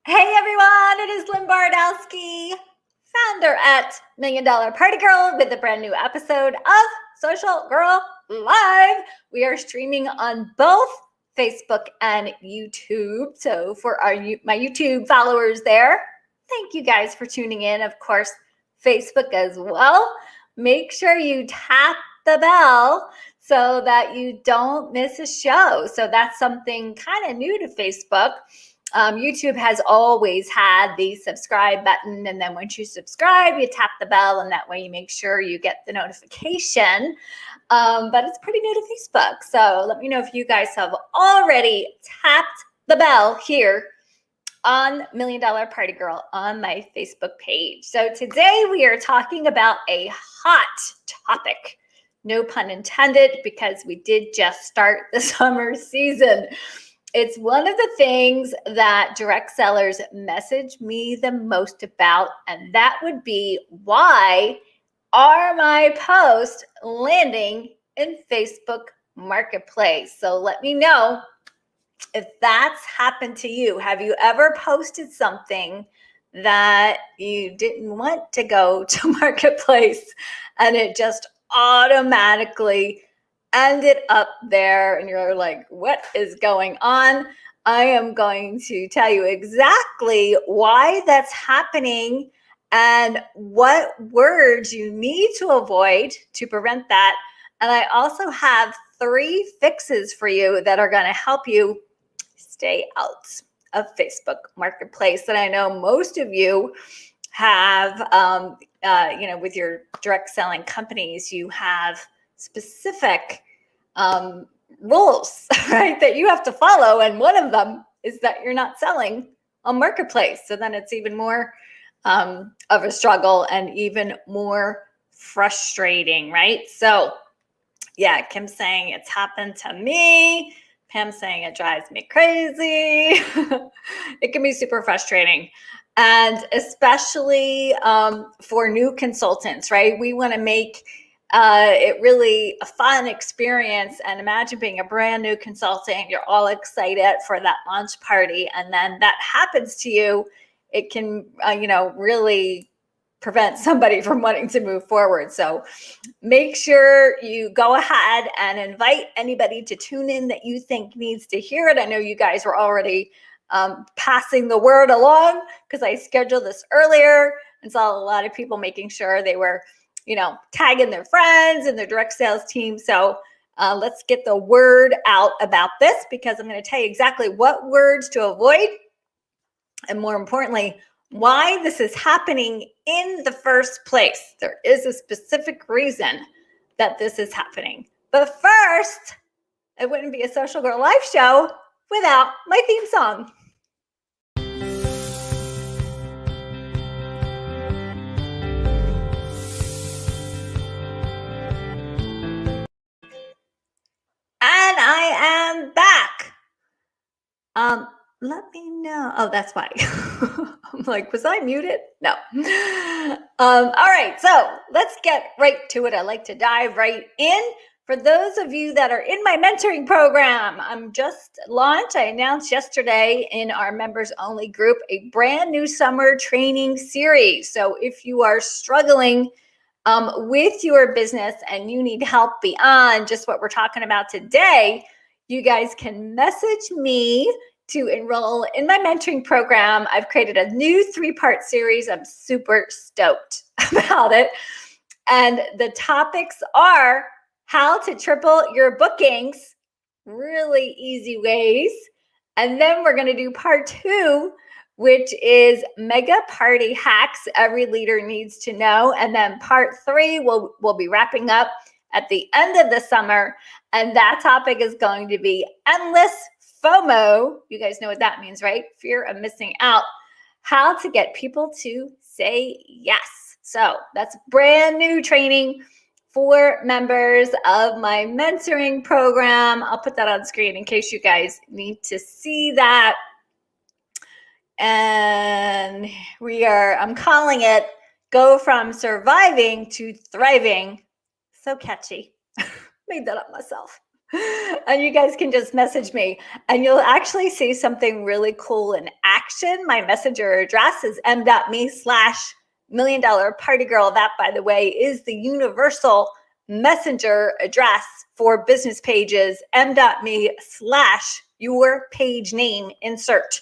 Hey everyone, it is Lynn Bardowski, founder at Million Dollar Party Girl, with a brand new episode of Social Girl Live. We are streaming on both Facebook and YouTube. So for my YouTube followers there, thank you guys for tuning in. Of course, Facebook as well. Make sure you tap the bell so that you don't miss a show. So that's something kind of new to Facebook. YouTube has always had the subscribe button, and then once you subscribe, you tap the bell, and that way you make sure you get the notification. But it's pretty new to Facebook, so let me know if you guys have already tapped the bell here on Million Dollar Party Girl on my Facebook page. So today we are talking about a hot topic, no pun intended, because we did just start the summer season. It's one of the things that direct sellers message me the most about, and that would be, why are my posts landing in Facebook Marketplace? So let me know if that's happened to you. Have you ever posted something that you didn't want to go to Marketplace and it just automatically ended up there, and you're like, what is going on? I am going to tell you exactly why that's happening and what words you need to avoid to prevent that. And I also have 3 fixes for you that are going to help you stay out of Facebook Marketplace. And I know most of you have, with your direct selling companies, you have specific rules, right, that you have to follow. And one of them is that you're not selling on Marketplace. So then it's even more of a struggle and even more frustrating, right? So yeah, Kim's saying it's happened to me. Pam's saying it drives me crazy. It can be super frustrating. And especially for new consultants, right? We want to make it really a fun experience. And imagine being a brand new consultant, you're all excited for that launch party, and then that happens to you. It can, really prevent somebody from wanting to move forward. So make sure you go ahead and invite anybody to tune in that you think needs to hear it. I know you guys were already passing the word along, because I scheduled this earlier and saw a lot of people making sure they were tagging their friends and their direct sales team. So let's get the word out about this, because I'm going to tell you exactly what words to avoid, and more importantly, why this is happening in the first place. There is a specific reason that this is happening. But first, it wouldn't be a Social Girl Live show without my theme song. And I am back. Let me know. Oh, that's why. I'm like, was I muted? No. All right, so let's get right to it. I like to dive right in. For those of you that are in my mentoring program, I'm just launched. I announced yesterday in our members only group a brand new summer training series. So if you are struggling with your business and you need help beyond just what we're talking about today, you guys can message me to enroll in my mentoring program. I've created a new 3-part series. I'm super stoked about it. And the topics are how to triple your bookings, really easy ways. And then we're going to do part 2, which is mega party hacks every leader needs to know. And then part 3 we'll be wrapping up at the end of the summer. And that topic is going to be endless Fomo. You guys know what that means, right? Fear of missing out. How to get people to say yes. So that's brand new training for members of my mentoring program. I'll put that on screen in case you guys need to see that. And I'm calling it Go From Surviving to Thriving. So catchy. Made that up myself. And you guys can just message me and you'll actually see something really cool in action. My messenger address is m.me/$1,000,000partygirl. That, by the way, is the universal messenger address for business pages, m.me/your page name insert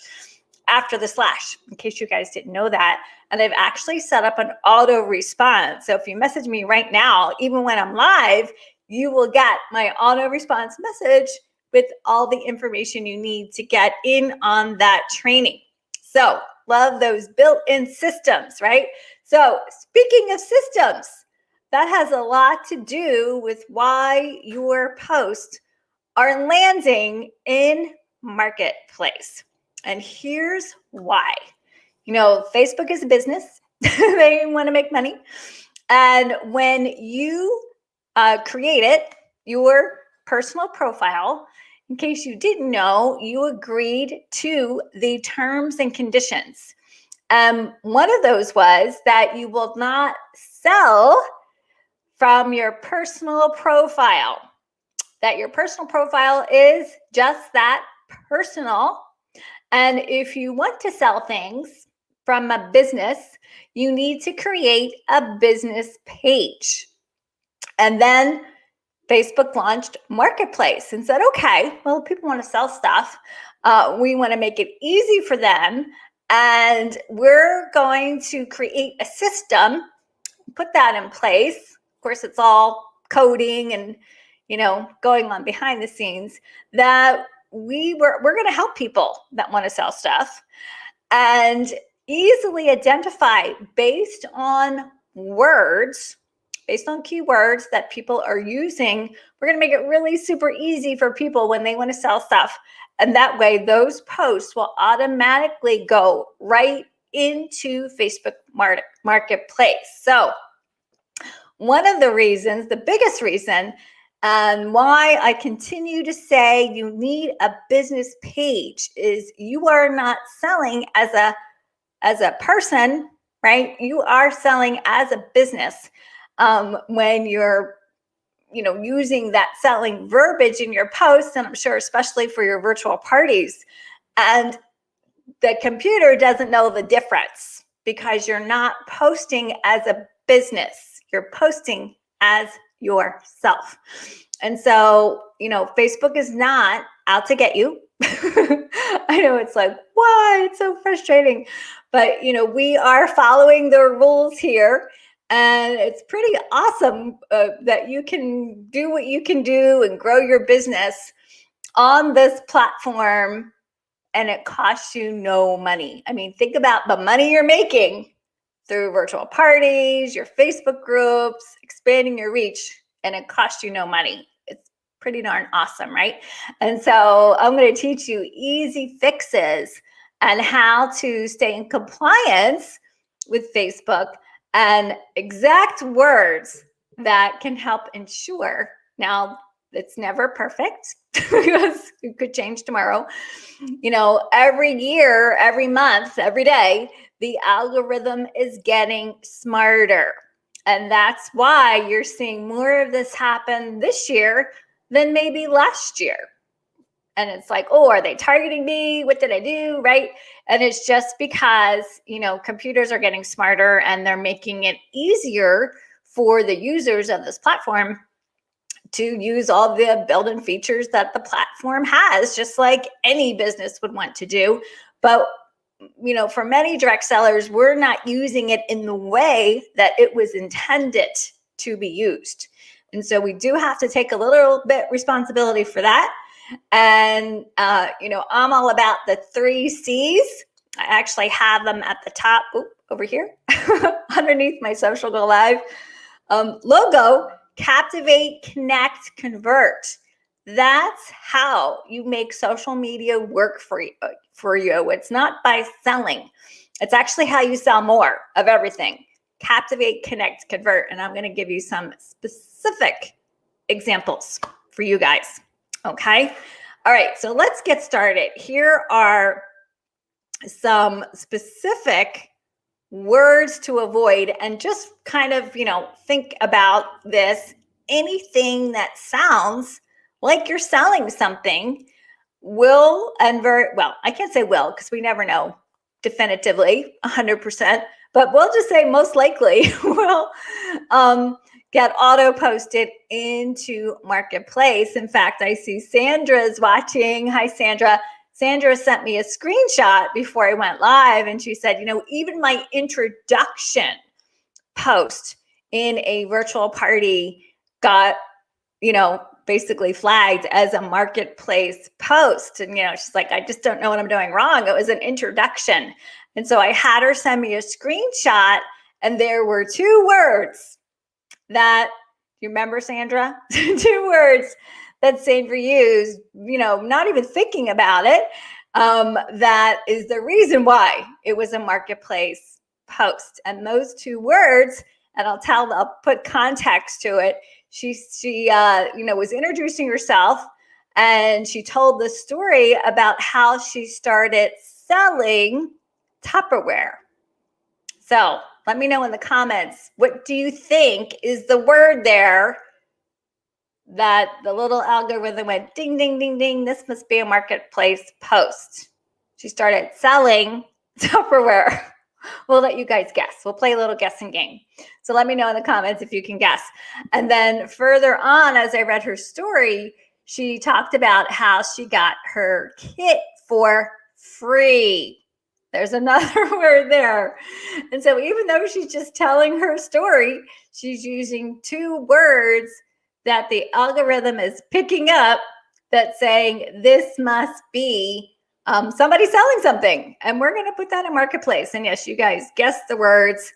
after the slash, in case you guys didn't know that. And I've actually set up an auto response. So if you message me right now, even when I'm live, you will get my auto response message with all the information you need to get in on that training. So love those built-in systems, right? So speaking of systems, that has a lot to do with why your posts are landing in Marketplace. And here's why. Facebook is a business. They want to make money. And when you created your personal profile, in case you didn't know, you agreed to the terms and conditions. One of those was that you will not sell from your personal profile, that your personal profile is just that, personal. And if you want to sell things from a business, you need to create a business page. And then Facebook launched Marketplace and said, okay, well, people want to sell stuff. We want to make it easy for them. And we're going to create a system, put that in place. Of course, it's all coding and, going on behind the scenes, that we're going to help people that want to sell stuff and easily identify based on words, based on keywords that people are using. We're going to make it really super easy for people when they want to sell stuff. And that way, those posts will automatically go right into Facebook Marketplace. So one of the reasons, the biggest reason, and why I continue to say you need a business page is you are not selling as a person, right? You are selling as a business when you're using that selling verbiage in your posts, and I'm sure especially for your virtual parties. And the computer doesn't know the difference because you're not posting as a business. You're posting as yourself. And so, Facebook is not out to get you. I know it's like, why? It's so frustrating. But, we are following the rules here. And it's pretty awesome that you can do what you can do and grow your business on this platform, and it costs you no money. I mean, think about the money you're making through virtual parties, your Facebook groups, expanding your reach, and it costs you no money. It's pretty darn awesome, right? And so I'm going to teach you easy fixes and how to stay in compliance with Facebook and exact words that can help ensure. Now, it's never perfect because it could change tomorrow. Every year, every month, every day, the algorithm is getting smarter. And that's why you're seeing more of this happen this year than maybe last year. And it's like, oh, are they targeting me? What did I do? Right? And it's just because, computers are getting smarter and they're making it easier for the users of this platform to use all the built-in features that the platform has, just like any business would want to do. But, for many direct sellers, we're not using it in the way that it was intended to be used. And so we do have to take a little bit responsibility for that. And, I'm all about the 3 C's. I actually have them at the top over here underneath my Social Go Live logo. Captivate, connect, convert. That's how you make social media work for you. It's not by selling. It's actually how you sell more of everything. Captivate, connect, convert. And I'm going to give you some specific examples for you guys. Okay. All right. So let's get started. Here are some specific words to avoid, and just kind of, think about this. Anything that sounds like you're selling something, will and well, I can't say will because we never know definitively 100%, but we'll just say most likely will get auto posted into Marketplace. In fact, I see Sandra's watching. Hi, Sandra. Sandra sent me a screenshot before I went live, and she said, even my introduction post in a virtual party got, basically flagged as a Marketplace post. And, she's like, I just don't know what I'm doing wrong. It was an introduction. And so I had her send me a screenshot, and there were two words that, you remember, Sandra? Two words that Sandra used, not even thinking about it. That is the reason why it was a Marketplace post. And those two words, and I'll put context to it. She was introducing herself, and she told the story about how she started selling Tupperware. So let me know in the comments, what do you think is the word there that the little algorithm went ding, ding, ding, ding, this must be a Marketplace post? She started selling Tupperware. We'll let you guys guess. We'll play a little guessing game. So let me know in the comments if you can guess. And then further on, as I read her story, she talked about how she got her kit for free. There's another word there. And so even though she's just telling her story, she's using two words that the algorithm is picking up that's saying this must be somebody selling something. And we're going to put that in Marketplace. And yes, you guys guessed the words.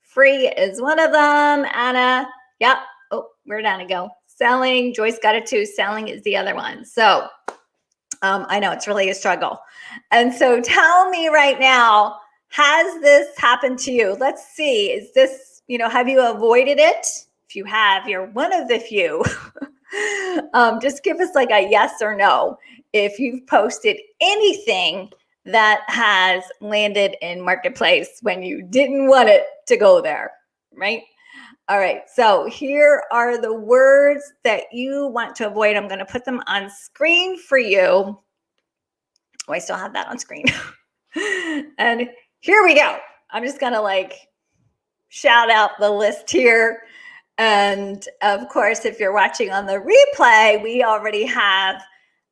Free is one of them. Anna, yep. Oh, where'd Anna go? Selling. Joyce got it too. Selling is the other one. So I know it's really a struggle. And so tell me right now, has this happened to you? Let's see. Is this, have you avoided it? If you have, you're one of the few. Just give us like a yes or no if you've posted anything that has landed in Marketplace when you didn't want it to go there, right? All right, so here are the words that you want to avoid. I'm going to put them on screen for you. Oh, I still have that on screen. And here we go. I'm just going to shout out the list here. And of course, if you're watching on the replay, we already have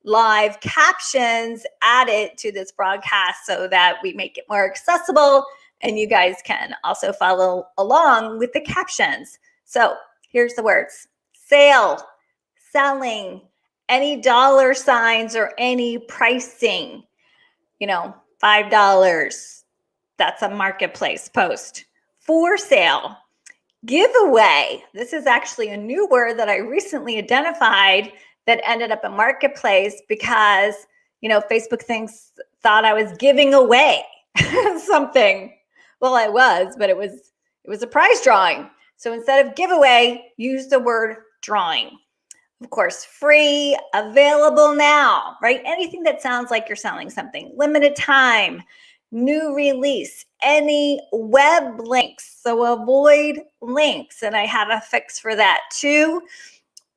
live captions added to this broadcast so that we make it more accessible and you guys can also follow along with the captions. So here's the words: sale, selling, any dollar signs or any pricing, $5, that's a Marketplace post. For sale. Giveaway. This is actually a new word that I recently identified that ended up in Marketplace because, Facebook thought I was giving away something. Well, I was, but it was a prize drawing. So instead of giveaway, use the word drawing. Of course, free, available now, right? Anything that sounds like you're selling something. Limited time, new release, any web links. So avoid links. And I have a fix for that too.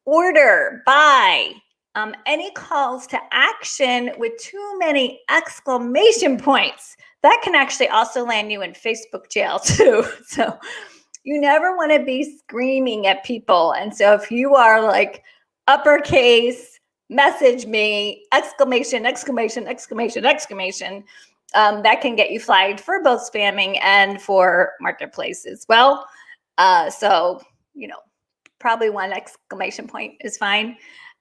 Order, buy, any calls to action with too many exclamation points. That can actually also land you in Facebook jail too. So you never want to be screaming at people. And so if you are uppercase, message me, exclamation, exclamation, exclamation, exclamation, that can get you flagged for both spamming and for Marketplace as well. So, probably one exclamation point is fine.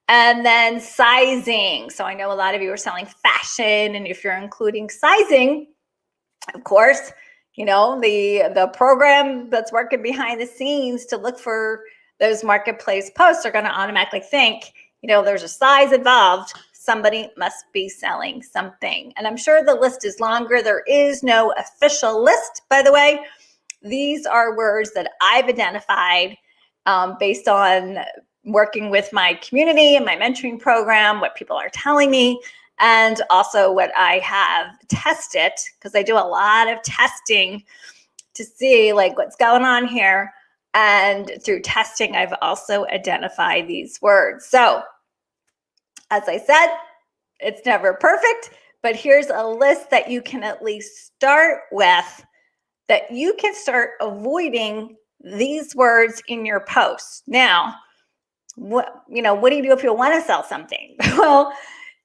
And then sizing. So I know a lot of you are selling fashion, and if you're including sizing, of course, the program that's working behind the scenes to look for those Marketplace posts are going to automatically think, there's a size involved. Somebody must be selling something. And I'm sure the list is longer. There is no official list, by the way. These are words that I've identified based on working with my community and my mentoring program, what people are telling me, and also what I have tested, because I do a lot of testing to see what's going on here. And through testing, I've also identified these words. So As I said, it's never perfect, but here's a list that you can at least start with, that you can start avoiding these words in your posts. Now, what do you do if you want to sell something? Well,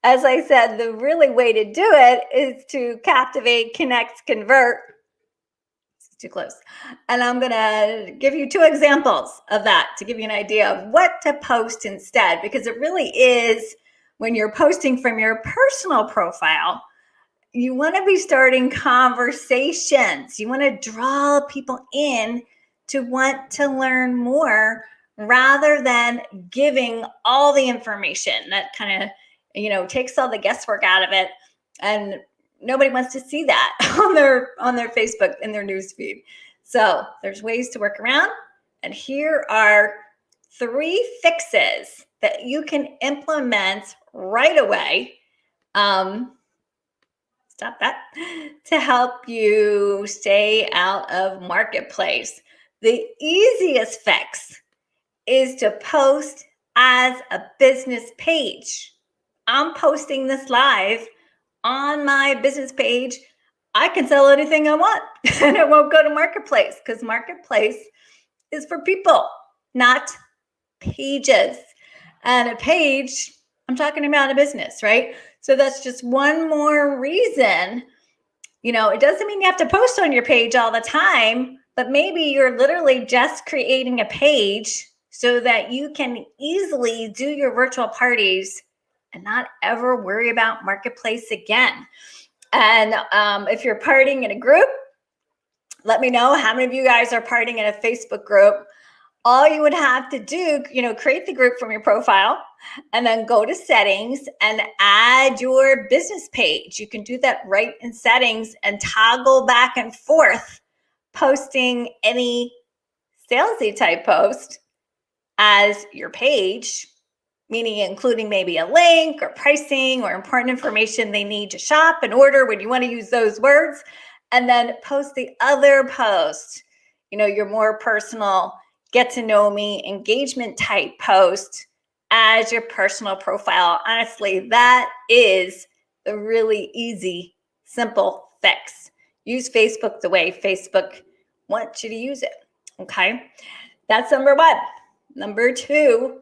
as I said, the really way to do it is to captivate, connect, convert. It's too close. And I'm going to give you 2 examples of that to give you an idea of what to post instead, because it really is, when you're posting from your personal profile, you want to be starting conversations. You want to draw people in to want to learn more, rather than giving all the information. That kind of, takes all the guesswork out of it, and nobody wants to see that on their Facebook in their newsfeed. So there's ways to work around, and here are 3 fixes that you can implement right away. Stop that, to help you stay out of marketplace. The easiest fix is to post as a business page. I'm posting this live on my business page. I can sell anything I want and it won't go to marketplace, because marketplace is for people, not pages. And a page, I'm talking about a business, right? So that's just one more reason. It doesn't mean you have to post on your page all the time, but maybe you're literally just creating a page so that you can easily do your virtual parties and not ever worry about marketplace again. And if you're partying in a group, let me know how many of you guys are partying in a Facebook group. All you would have to do, create the group from your profile and then go to settings and add your business page. You can do that right in settings and toggle back and forth, posting any salesy type post as your page, meaning including maybe a link or pricing or important information they need to shop and order when you want to use those words, and then post the other post, your more personal, get to know me, engagement type post as your personal profile. Honestly, that is a really easy, simple fix. Use Facebook the way Facebook wants you to use it. Okay, that's number 1. Number 2,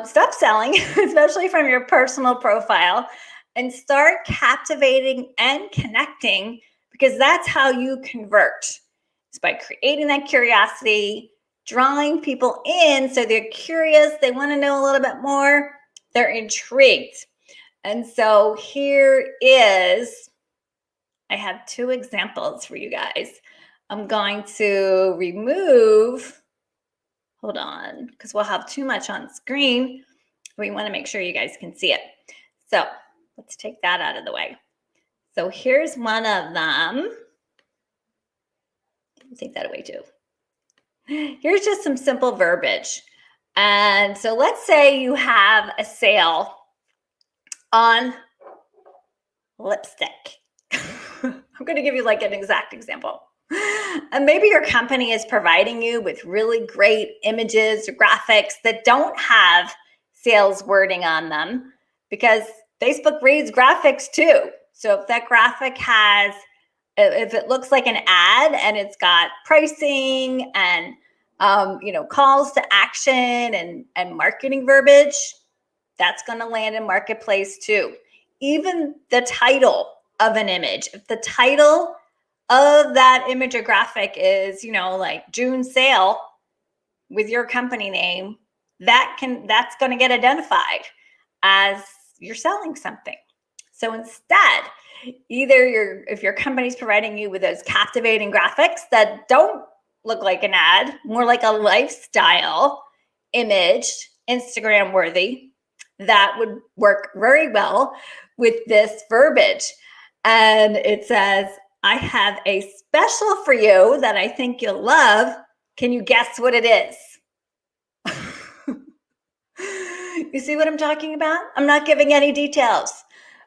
stop selling, especially from your personal profile, and start captivating and connecting, because that's how you convert. It's by creating that curiosity, drawing people in so they're curious, they want to know a little bit more, they're intrigued. And so here is, I have 2 examples for you guys. I'm going to remove, hold on, because we'll have too much on screen. We want to make sure you guys can see it. So let's take that out of the way. So here's one of them. I'll take that away too. Here's just some simple verbiage. And so let's say you have a sale on lipstick. I'm going to give you like an exact example. And maybe your company is providing you with really great images or graphics that don't have sales wording on them, because Facebook reads graphics too. So if that graphic has, if it looks like an ad and it's got pricing and calls to action and marketing verbiage, that's going to land in marketplace too. Even the title of an image, if the title of that image or graphic is, like June sale with your company name, that's going to get identified as you're selling something. So instead, either if your company's providing you with those captivating graphics that don't look like an ad, more like a lifestyle image, Instagram worthy, that would work very well with this verbiage. And it says, I have a special for you that I think you'll love. Can you guess what it is? You see what I'm talking about? I'm not giving any details.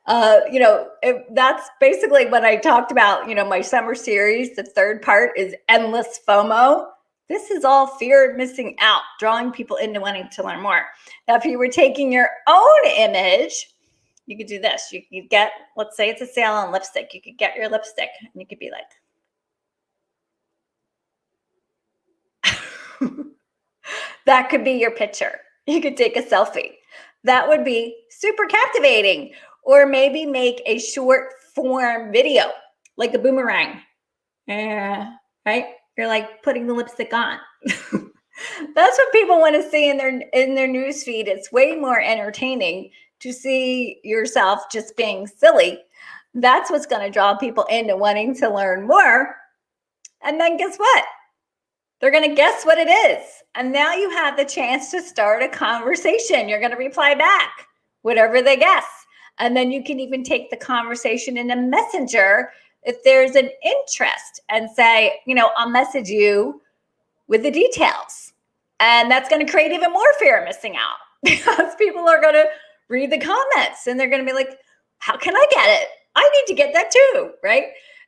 That's basically what I talked about, my summer series. The third part is endless Fomo. This is all fear of missing out, drawing people into wanting to learn more. Now, if you were taking your own image, you could do this. You could get, let's say it's a sale on lipstick. You could get your lipstick and you could be like, that could be your picture. You could take a selfie. That would be super captivating. Or maybe make a short form video, like a boomerang. Right? You're like putting the lipstick on. That's what people want to see in their news feed. It's way more entertaining to see yourself just being silly. That's what's going to draw people into wanting to learn more. And then guess what? They're going to guess what it is. And now you have the chance to start a conversation. You're going to reply back, whatever they guess. And then you can even take the conversation in a messenger if there's an interest and say, I'll message you with the details. And that's going to create even more fear of missing out because people are going to read the comments and they're going to be like, how can I get it? I need to get that too, right?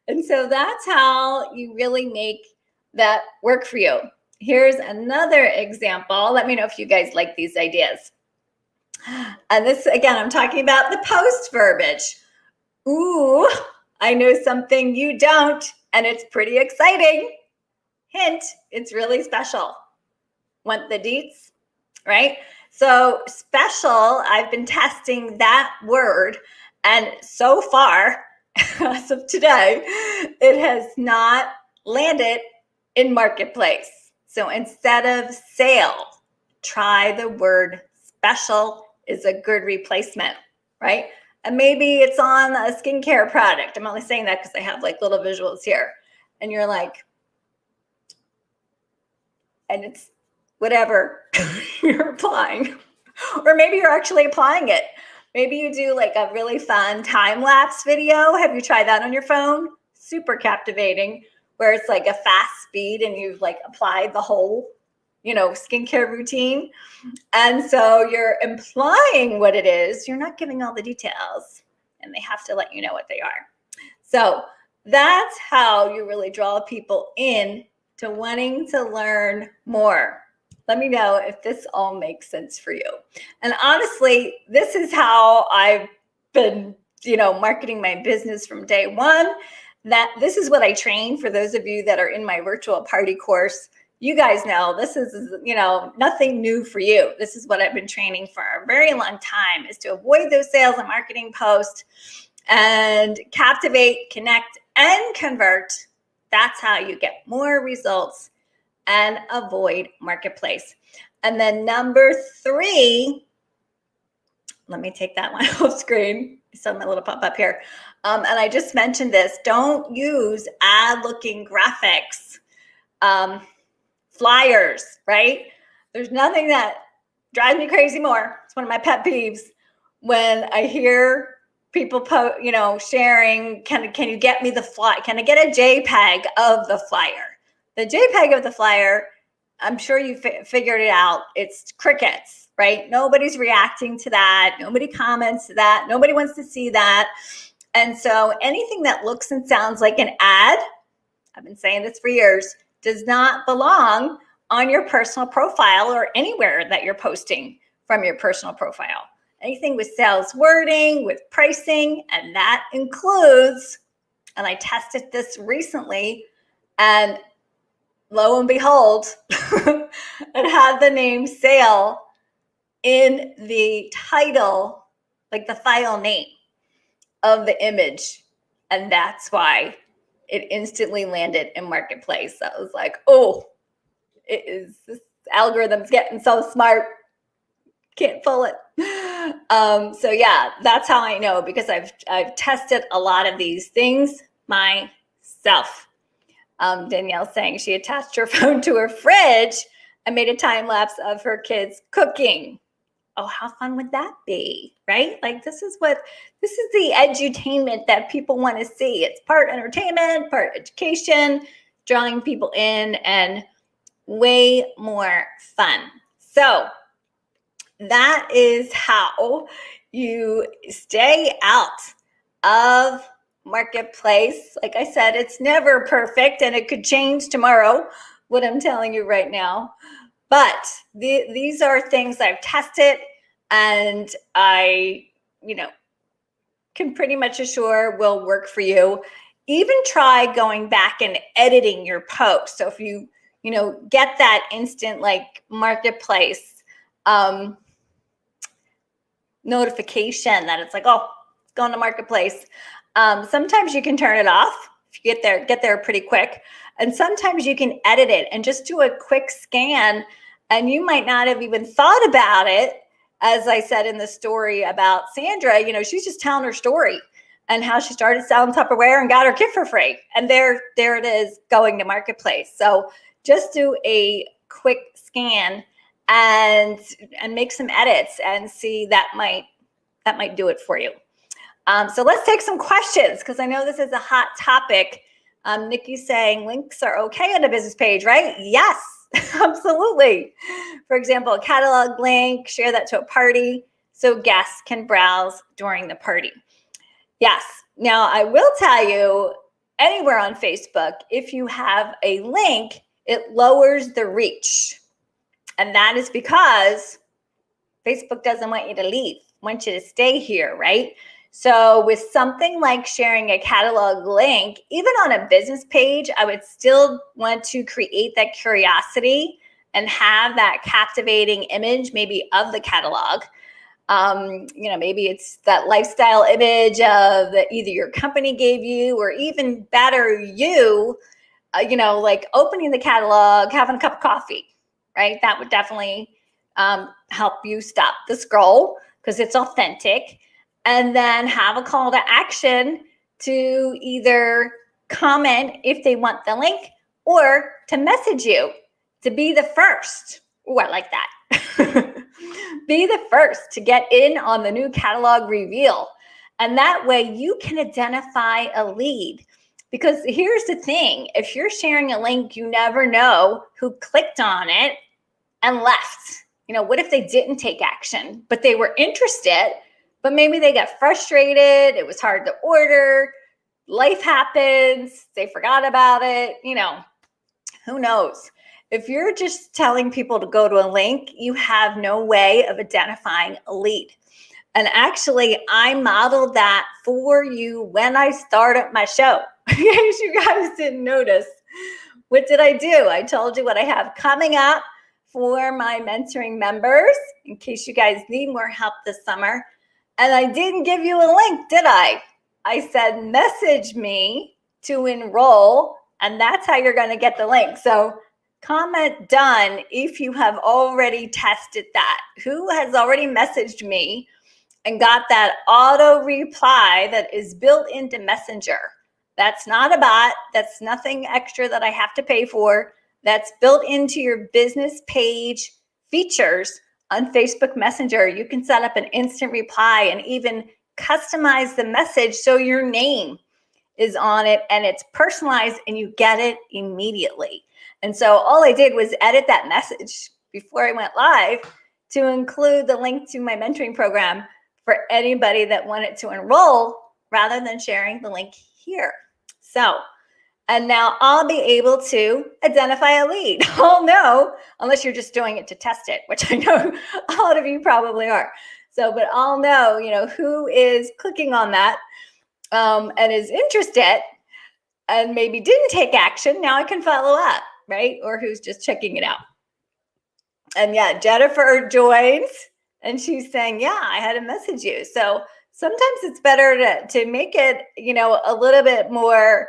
And so that's how you really make that work for you. Here's another example. Let me know if you guys like these ideas. And this, again, I'm talking about the post verbiage. Ooh, I know something you don't, and it's pretty exciting. Hint, it's really special. Want the deets, right? So special, I've been testing that word, and so far, as of today, it has not landed in marketplace. So instead of sale, try the word special is a good replacement, right? And maybe it's on a skincare product. I'm only saying that because I have like little visuals here. And you're like, and it's whatever you're applying. Or maybe you're actually applying it. Maybe you do like a really fun time-lapse video. Have you tried that on your phone? Super captivating, where it's like a fast speed and you've like applied the whole, skincare routine. And so you're implying what it is. You're not giving all the details and they have to let you know what they are. So that's how you really draw people in to wanting to learn more. Let me know if this all makes sense for you. And honestly, this is how I've been, marketing my business from day one. That this is what I train for those of you that are in my virtual party course. You guys know this is, nothing new for you. This is what I've been training for a very long time, is to avoid those sales and marketing posts and captivate, connect, and convert. That's how you get more results and avoid marketplace. And then number 3, let me take that one off screen. I saw my little pop up here. And I just mentioned this. Don't use ad-looking graphics, flyers, right? There's nothing that drives me crazy more. It's one of my pet peeves when I hear people sharing, can you get me the flyer? Can I get a JPEG of the flyer? The JPEG of the flyer, I'm sure you figured it out. It's crickets, right? Nobody's reacting to that. Nobody comments to that. Nobody wants to see that. And so anything that looks and sounds like an ad, I've been saying this for years, does not belong on your personal profile or anywhere that you're posting from your personal profile. Anything with sales wording, with pricing, and that includes, and I tested this recently, and lo and behold, it had the name sale in the title, like the file name of the image. And that's why it instantly landed in marketplace. I was like, oh, this algorithm's getting so smart. Can't pull it. So yeah, that's how I know, because I've tested a lot of these things myself. Danielle saying she attached her phone to her fridge and made a time lapse of her kids cooking. Oh, how fun would that be, right? Like this is the edutainment that people want to see. It's part entertainment, part education, drawing people in, and way more fun. So that is how you stay out of marketplace. Like I said, it's never perfect and it could change tomorrow, what I'm telling you right now. But these are things I've tested, and I, can pretty much assure will work for you. Even try going back and editing your post. So if you, get that instant like marketplace notification that it's like, oh, it's going to marketplace. Sometimes you can turn it off if you get there pretty quick. And sometimes you can edit it and just do a quick scan, and you might not have even thought about it. As I said in the story about Sandra, she's just telling her story and how she started selling Tupperware and got her kit for free. And there it is going to marketplace. So just do a quick scan and make some edits and see that might do it for you. So let's take some questions, because I know this is a hot topic. Nikki's saying links are okay on a business page, right? Yes, absolutely. For example, a catalog link, share that to a party so guests can browse during the party. Yes. Now, I will tell you, anywhere on Facebook, if you have a link, it lowers the reach. And that is because Facebook doesn't want you to leave, wants you to stay here, right? So with something like sharing a catalog link, even on a business page, I would still want to create that curiosity and have that captivating image, maybe of the catalog. Maybe it's that lifestyle image of that either your company gave you, or even better, you, like opening the catalog, having a cup of coffee, right? That would definitely help you stop the scroll because it's authentic. And then have a call to action to either comment if they want the link, or to message you to be the first. Oh, I like that. Be the first to get in on the new catalog reveal. And that way you can identify a lead. Because here's the thing, if you're sharing a link, you never know who clicked on it and left. What if they didn't take action, but they were interested, but maybe they got frustrated, it was hard to order, life happens, they forgot about it, who knows? If you're just telling people to go to a link, you have no way of identifying a lead. And actually, I modeled that for you when I started my show. In case you guys didn't notice, what did I do? I told you what I have coming up for my mentoring members, in case you guys need more help this summer. And I didn't give you a link, did I? I said, message me to enroll, and that's how you're going to get the link. So comment done if you have already tested that. Who has already messaged me and got that auto reply that is built into Messenger? That's not a bot. That's nothing extra that I have to pay for. That's built into your business page features on Facebook Messenger. You can set up an instant reply and even customize the message so your name is on it and it's personalized and you get it immediately. And so all I did was edit that message before I went live to include the link to my mentoring program for anybody that wanted to enroll, rather than sharing the link here. So, and now I'll be able to identify a lead. I'll know, unless you're just doing it to test it, which I know a lot of you probably are. So, but I'll know, who is clicking on that and is interested and maybe didn't take action. Now I can follow up, right? Or who's just checking it out. And yeah, Jennifer joins and she's saying, yeah, I had to message you. So sometimes it's better to make it, a little bit more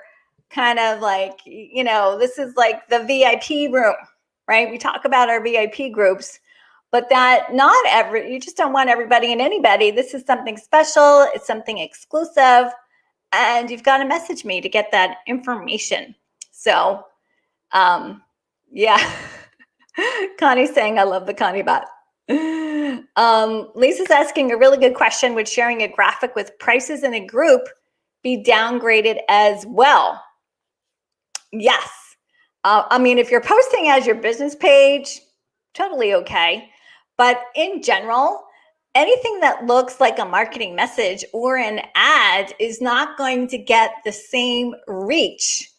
kind of like, this is like the VIP room, right? We talk about our VIP groups, but that you just don't want everybody and anybody. This is something special. It's something exclusive. And you've got to message me to get that information. So, yeah. Connie's saying, I love the Connie bot. Lisa's asking a really good question. Would sharing a graphic with prices in a group be downgraded as well? Yes. If you're posting as your business page, totally okay. But in general, anything that looks like a marketing message or an ad is not going to get the same reach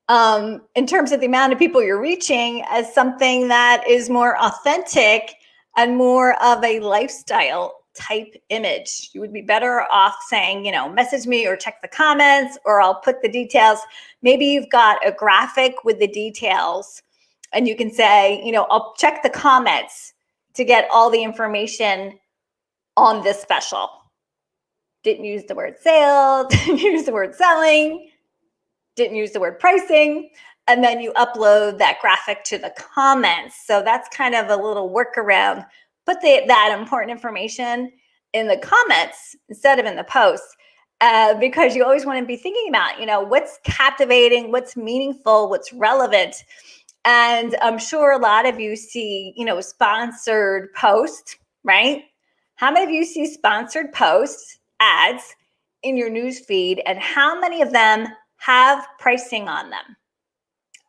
in terms of the amount of people you're reaching as something that is more authentic and more of a lifestyle type image. You would be better off saying, message me or check the comments, or I'll put the details. Maybe you've got a graphic with the details and you can say, I'll check the comments to get all the information on this special. Didn't use the word sale, didn't use the word selling, didn't use the word pricing, and then you upload that graphic to the comments. So that's kind of a little workaround. Put that important information in the comments instead of in the post, because you always want to be thinking about, what's captivating, what's meaningful, what's relevant. And I'm sure a lot of you see, sponsored posts, right? How many of you see sponsored posts, ads in your news feed, and how many of them have pricing on them?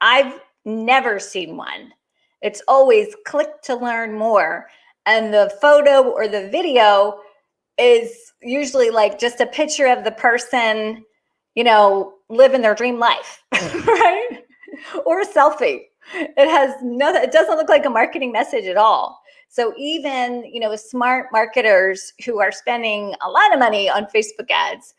I've never seen one. It's always click to learn more. And the photo or the video is usually like just a picture of the person, living their dream life, right? Or a selfie. It doesn't look like a marketing message at all. So even, smart marketers who are spending a lot of money on Facebook ads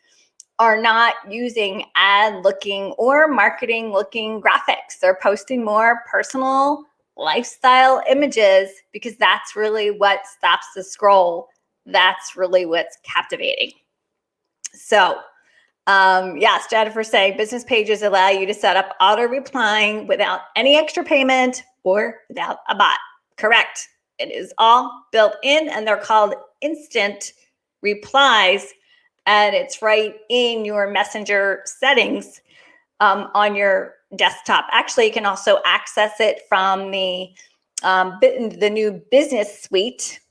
are not using ad looking or marketing looking graphics. They're posting more personal lifestyle images because that's really what stops the scroll. That's really what's captivating. So yes, Jennifer saying business pages allow you to set up auto replying without any extra payment or without a bot. Correct. It is all built in, and they're called instant replies. And it's right in your messenger settings on your desktop. Actually, you can also access it from the new Business Suite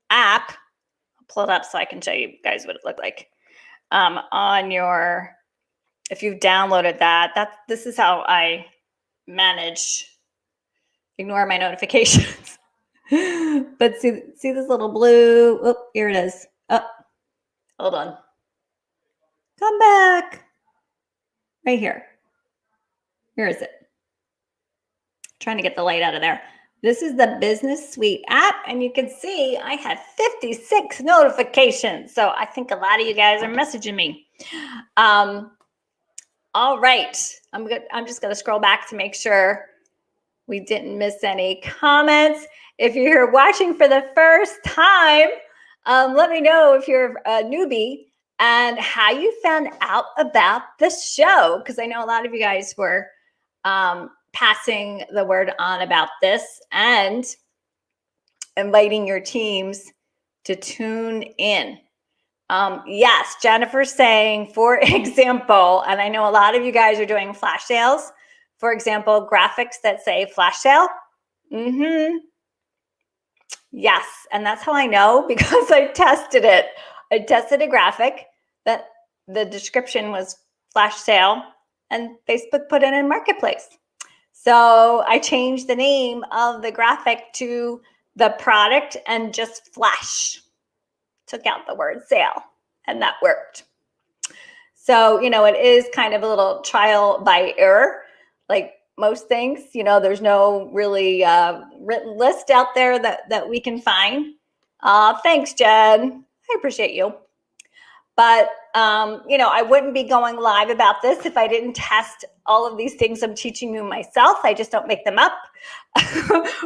app. I'll pull it up so I can show you guys what it looked like. If you've downloaded this is how I ignore my notifications. But see this little blue, oh, here it is. Oh, hold on. Come back. Right here. Here is it. Trying to get the light out of there. This is the Business Suite app, and you can see I had 56 notifications. So I think a lot of you guys are messaging me. All right. I'm just going to scroll back to make sure we didn't miss any comments. If you're here watching for the first time, let me know if you're a newbie and how you found out about the show, because I know a lot of you guys were passing the word on about this and inviting your teams to tune in. Yes, Jennifer's saying, for example, and I know a lot of you guys are doing flash sales, for example, graphics that say flash sale. Yes, and that's how I know, because I tested it. I tested a graphic that the description was flash sale, and Facebook put it in Marketplace. So I changed the name of the graphic to the product and just flash. Took out the word sale, and that worked. So, it is kind of a little trial by error, like most things. There's no really written list out there that we can find. Thanks, Jen. I appreciate you. But, I wouldn't be going live about this if I didn't test all of these things I'm teaching you myself. I just don't make them up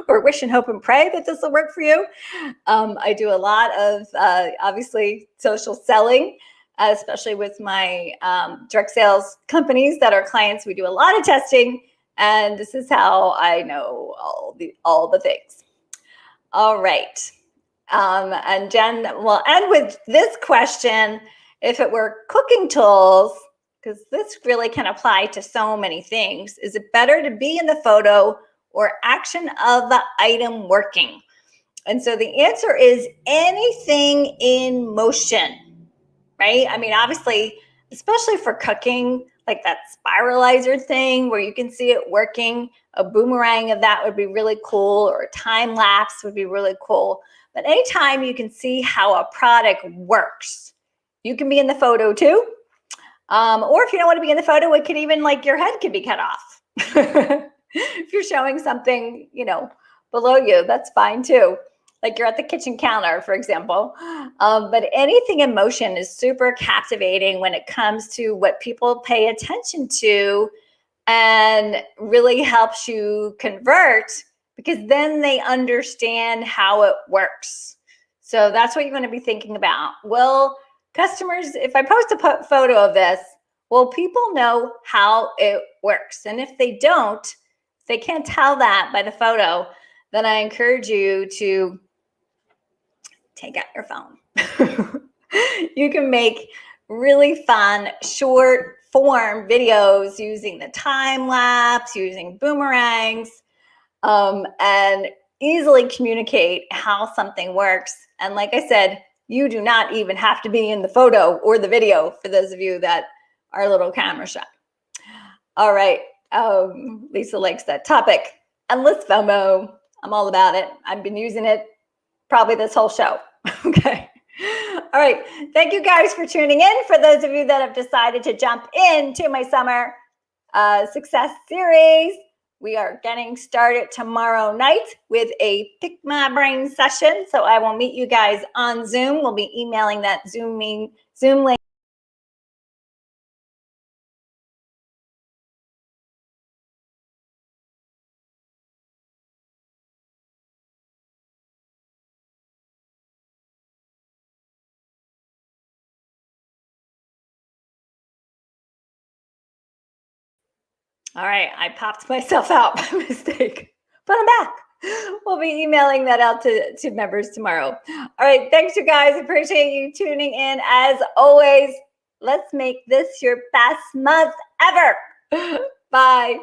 or wish and hope and pray that this will work for you. I do a lot of, obviously, social selling, especially with my direct sales companies that are clients. We do a lot of testing, and this is how I know all the things. All right. And Jen will end with this question. If it were cooking tools, because this really can apply to so many things, is it better to be in the photo or action of the item working? And so the answer is anything in motion, right? I mean, obviously, especially for cooking, like that spiralizer thing where you can see it working, a boomerang of that would be really cool, or a time lapse would be really cool. But anytime you can see how a product works, you can be in the photo too. Or if you don't want to be in the photo, it could even, like, your head could be cut off. If you're showing something, below you, that's fine too. Like you're at the kitchen counter, for example. But anything in motion is super captivating when it comes to what people pay attention to and really helps you convert because then they understand how it works. So that's what you're going to be thinking about. Will customers, if I post a photo of this, will people know how it works? And if they don't, if they can't tell that by the photo, then I encourage you to take out your phone. You can make really fun short form videos using the time lapse, using boomerangs, and easily communicate how something works. And like I said, you do not even have to be in the photo or the video for those of you that are a little camera shy. All right. Lisa likes that topic. Endless FOMO. I'm all about it. I've been using it probably this whole show. Okay. All right. Thank you guys for tuning in. For those of you that have decided to jump into my summer success series, we are getting started tomorrow night with a Pick My Brain session. So I will meet you guys on Zoom. We'll be emailing that Zoom link. All right, I popped myself out by mistake, but I'm back. We'll be emailing that out to members tomorrow. All right, thanks, you guys. Appreciate you tuning in. As always, let's make this your best month ever. Bye.